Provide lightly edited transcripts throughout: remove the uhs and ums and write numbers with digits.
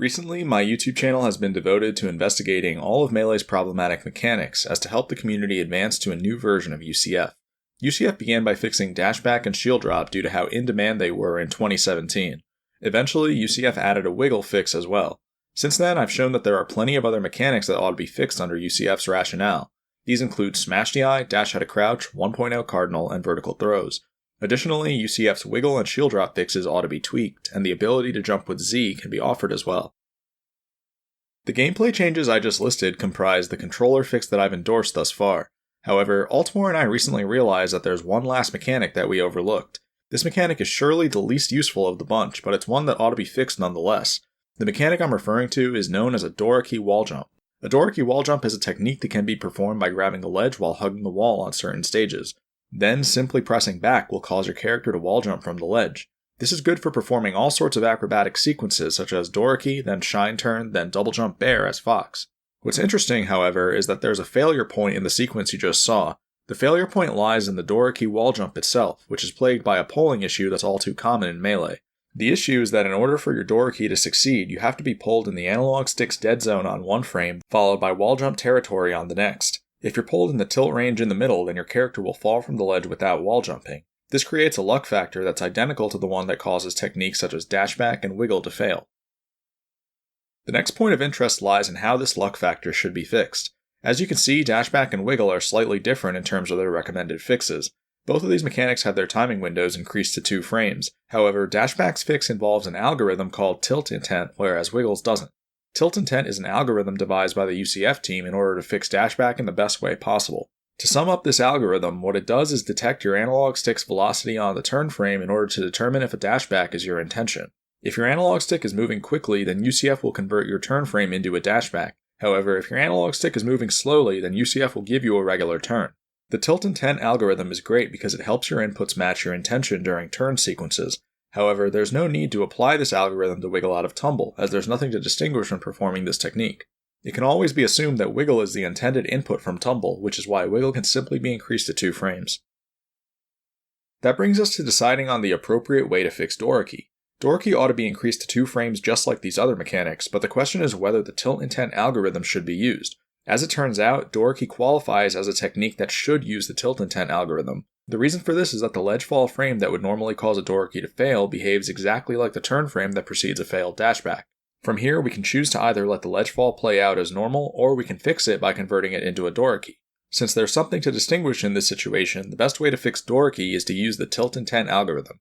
Recently, my YouTube channel has been devoted to investigating all of Melee's problematic mechanics as to help the community advance to a new version of UCF. UCF began by fixing dashback and shield drop due to how in demand they were in 2017. Eventually, UCF added a wiggle fix as well. Since then, I've shown that there are plenty of other mechanics that ought to be fixed under UCF's rationale. These include Smash DI, Dash Out of Crouch, 1.0 Cardinal, and Vertical Throws. Additionally, UCF's wiggle and shield drop fixes ought to be tweaked, and the ability to jump with Z can be offered as well. The gameplay changes I just listed comprise the controller fix that I've endorsed thus far. However, Altmore and I recently realized that there's one last mechanic that we overlooked. This mechanic is surely the least useful of the bunch, but it's one that ought to be fixed nonetheless. The mechanic I'm referring to is known as a Doraki walljump. A Doraki walljump is a technique that can be performed by grabbing a ledge while hugging the wall on certain stages. Then, simply pressing back will cause your character to walljump from the ledge. This is good for performing all sorts of acrobatic sequences such as Doraki, then Shine Turn, then Double Jump Bear as Fox. What's interesting, however, is that there's a failure point in the sequence you just saw. The failure point lies in the Doraki walljump itself, which is plagued by a polling issue that's all too common in Melee. The issue is that in order for your Doraki to succeed, you have to be pulled in the analog stick's dead zone on one frame, followed by walljump territory on the next. If you're pulled in the tilt range in the middle, then your character will fall from the ledge without wall jumping. This creates a luck factor that's identical to the one that causes techniques such as dashback and wiggle to fail. The next point of interest lies in how this luck factor should be fixed. As you can see, dashback and wiggle are slightly different in terms of their recommended fixes. Both of these mechanics have their timing windows increased to 2 frames. However, dashback's fix involves an algorithm called tilt intent, whereas wiggle's doesn't. Tilt intent is an algorithm devised by the UCF team in order to fix dashback in the best way possible. To sum up this algorithm, what it does is detect your analog stick's velocity on the turn frame in order to determine if a dashback is your intention. If your analog stick is moving quickly, then UCF will convert your turn frame into a dashback. However, if your analog stick is moving slowly, then UCF will give you a regular turn. The tilt intent algorithm is great because it helps your inputs match your intention during turn sequences. However, there's no need to apply this algorithm to wiggle out of tumble, as there's nothing to distinguish when performing this technique. It can always be assumed that wiggle is the intended input from tumble, which is why wiggle can simply be increased to 2 frames. That brings us to deciding on the appropriate way to fix Doraki. Doraki ought to be increased to 2 frames just like these other mechanics, but the question is whether the tilt intent algorithm should be used. As it turns out, Doraki qualifies as a technique that should use the tilt intent algorithm. The reason for this is that the ledge fall frame that would normally cause a Doraki to fail behaves exactly like the turn frame that precedes a failed dashback. From here, we can choose to either let the ledge fall play out as normal, or we can fix it by converting it into a Doraki. Since there's something to distinguish in this situation, the best way to fix Doraki is to use the tilt intent algorithm.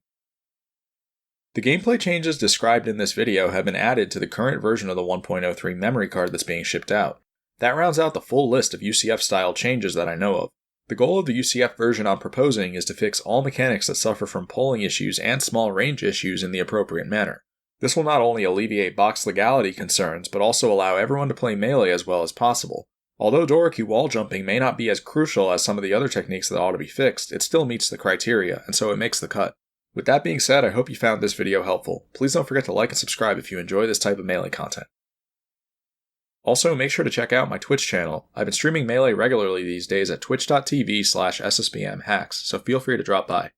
The gameplay changes described in this video have been added to the current version of the 1.03 memory card that's being shipped out. That rounds out the full list of UCF-style changes that I know of. The goal of the UCF version I'm proposing is to fix all mechanics that suffer from polling issues and small range issues in the appropriate manner. This will not only alleviate box legality concerns, but also allow everyone to play Melee as well as possible. Although Doraki wall jumping may not be as crucial as some of the other techniques that ought to be fixed, it still meets the criteria, and so it makes the cut. With that being said, I hope you found this video helpful. Please don't forget to like and subscribe if you enjoy this type of Melee content. Also, make sure to check out my Twitch channel. I've been streaming Melee regularly these days at twitch.tv/SSBM hacks, so feel free to drop by.